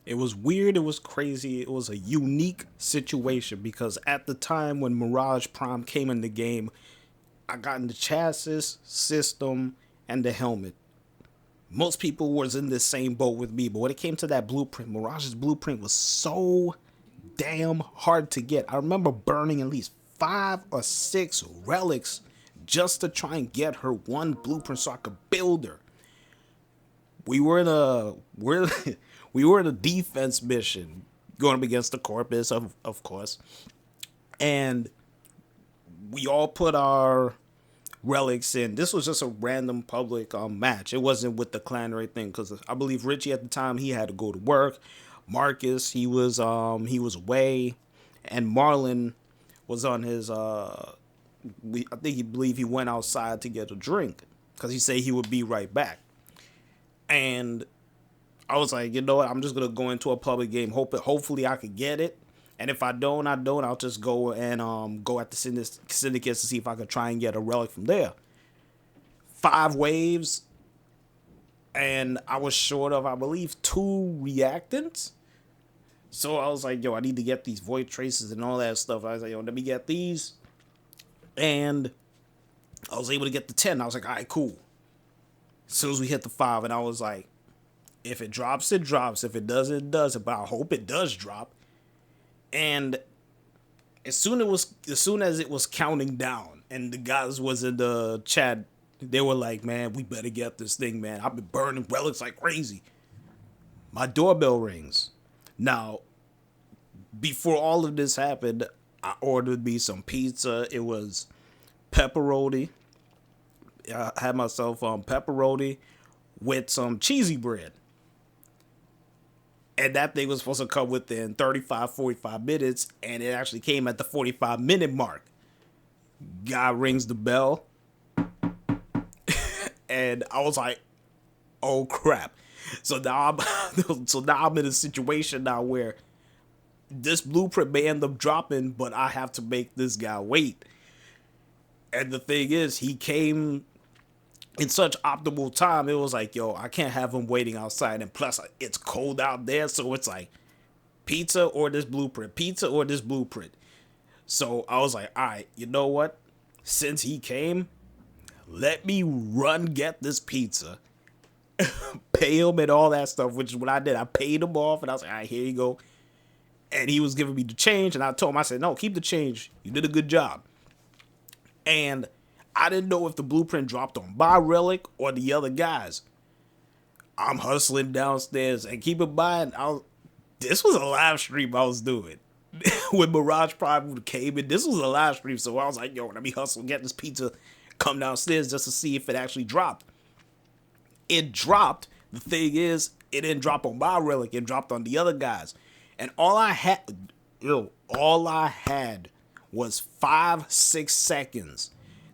It was weird. It was crazy. It was a unique situation because at the time when Mirage Prime came in the game, I got in the chassis, system, and the helmet. Most people was in the same boat with me, but when it came to that blueprint, Mirage's blueprint was so damn hard to get. I remember burning at least 5 or 6 relics just to try and get her one blueprint so I could build her. We were in a we were in a defense mission going up against the corpus of course, and we all put our relics in. This was just a random public match. It wasn't with the clan or anything because I believe Richie at the time he had to go to work. Marcus he was away, and Marlon was on his I think he believed he went outside to get a drink because he said he would be right back. And I was like, you know what? I'm just gonna go into a public game. Hopefully I could get it. And if I don't, I don't. I'll just go and go at the syndicates to see if I could try and get a relic from there. 5 waves, and I was short of, I believe, 2 reactants. So I was like, yo, I need to get these void traces and all that stuff. I was like, yo, let me get these. And I was able to get the 10. I was like, all right, cool. As soon as we hit the 5, and I was like, if it drops, it drops. If it doesn't, it doesn't. But I hope it does drop. And as soon as it was counting down, and the guys was in the chat, they were like, "Man, we better get this thing, man. I've been burning relics like crazy." My doorbell rings. Now, before all of this happened, I ordered me some pizza. It was pepperoni. I had myself pepperoni with some cheesy bread. And that thing was supposed to come within 35, 45 minutes, and it actually came at the 45-minute mark. Guy rings the bell, and I was like, "Oh crap!" So now I'm in a situation now where this blueprint may end up dropping, but I have to make this guy wait. And the thing is, he came in such optimal time. It was like, yo, I can't have him waiting outside, and plus it's cold out there, so it's like pizza or this blueprint, pizza or this blueprint. So I was like, all right, you know what? Since he came, let me run get this pizza, pay him and all that stuff, which is what I did. I paid him off, and I was like, all right, here you go. And he was giving me the change, and I told him, I said, no, keep the change. You did a good job. And I didn't know if the blueprint dropped on my relic or the other guys. I'm hustling downstairs, and keep in mind, this was a live stream I was doing. When Mirage Prime came in, this was a live stream, so I was like, yo, let me hustle, get this pizza, come downstairs just to see if it actually dropped. It dropped. The thing is, it didn't drop on my relic, it dropped on the other guys. And all I had was 5-6 seconds.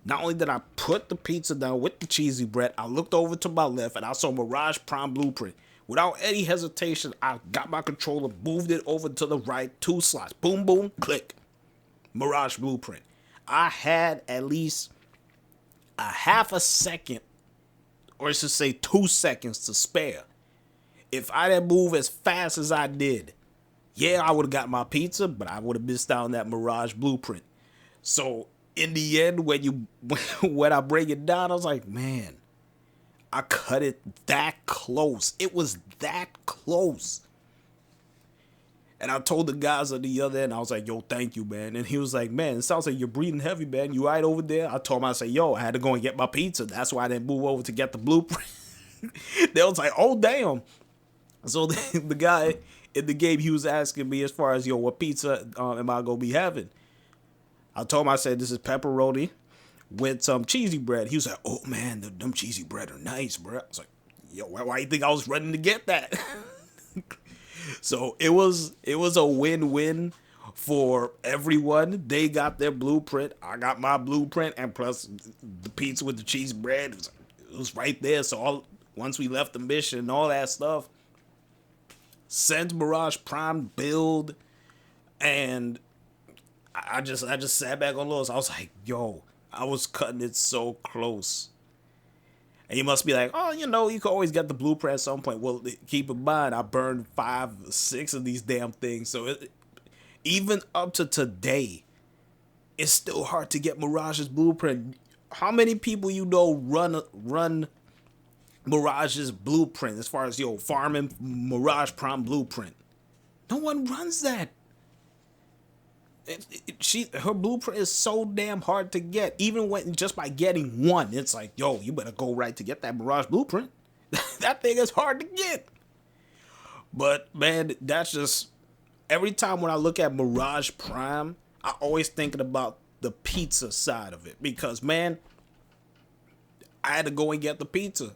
Not only did I put the pizza down with the cheesy bread, I looked over to my left and I saw Mirage Prime Blueprint. Without any hesitation, I got my controller, moved it over to the right, 2 slots. Boom, boom, click. Mirage Blueprint. I had at least a half a second, or I should say 2 seconds to spare. If I didn't move as fast as I did, yeah, I would have got my pizza, but I would have missed out on that Mirage Blueprint. So in the end, when I break it down, I was like, man, I cut it that close. It was that close. And I told the guys on the other end, I was like, yo, thank you, man. And he was like, man, it sounds like you're breathing heavy, man. You right over there? I told him, I said, yo, I had to go and get my pizza. That's why I didn't move over to get the blueprint. They was like, oh, damn. So the guy in the game, he was asking me as far as, yo, what pizza am I going to be having? I told him, I said, this is pepperoni with some cheesy bread. He was like, oh, man, them cheesy bread are nice, bro. I was like, yo, why you think I was running to get that? So it was a win-win for everyone. They got their blueprint. I got my blueprint, and plus the pizza with the cheese bread. It was right there. So once we left the mission and all that stuff, sent Mirage Prime build, and I just sat back on Lowe's. I was like, yo, I was cutting it so close. And you must be like, oh, you know, you can always get the blueprint at some point. Well, keep in mind, I burned 5, 6 of these damn things. So even up to today, it's still hard to get Mirage's blueprint. How many people you know run Mirage's blueprint as far as farming Mirage Prime blueprint? No one runs that. Her blueprint is so damn hard to get. Even when just by getting one, it's like, yo, you better go right to get that Mirage blueprint. That thing is hard to get. But man, that's just every time when I look at Mirage Prime, I always thinking about the pizza side of it because man, I had to go and get the pizza.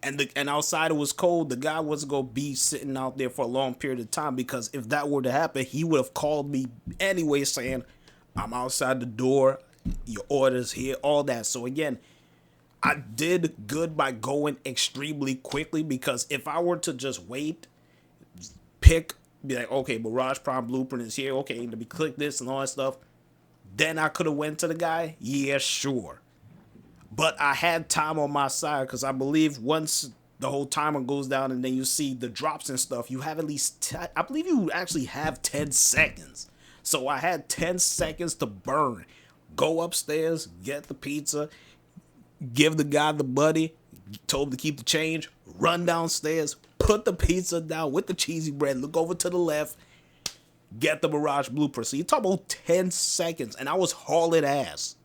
And outside it was cold. The guy wasn't gonna be sitting out there for a long period of time because if that were to happen, he would have called me anyway, saying, "I'm outside the door. Your order's here." All that. So again, I did good by going extremely quickly because if I were to just wait, be like, okay, Mirage Prime Blueprint is here. Okay, let me click this and all that stuff. Then I could have went to the guy. Yeah, sure. But I had time on my side because I believe once the whole timer goes down and then you see the drops and stuff, you have at least, I believe you actually have 10 seconds. So I had 10 seconds to burn. Go upstairs, get the pizza, give the guy the money, told him to keep the change, run downstairs, put the pizza down with the cheesy bread, look over to the left, get the Mirage blueprint. So you talk about 10 seconds and I was hauling ass.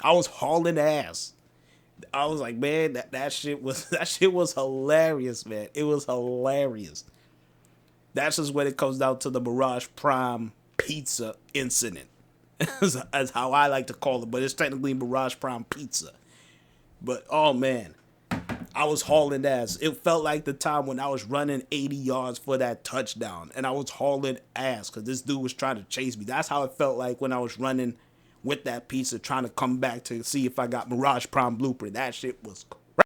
I was like, man, that shit was hilarious, man. It was hilarious. That's just when it comes down to the Mirage Prime pizza incident. That's how I like to call it, but it's technically Mirage Prime pizza. But oh man, I was hauling ass. It felt like the time when I was running 80 yards for that touchdown, and I was hauling ass because this dude was trying to chase me. That's how it felt like when I was running with that pizza, trying to come back to see if I got Mirage Prime Blueprint. That shit was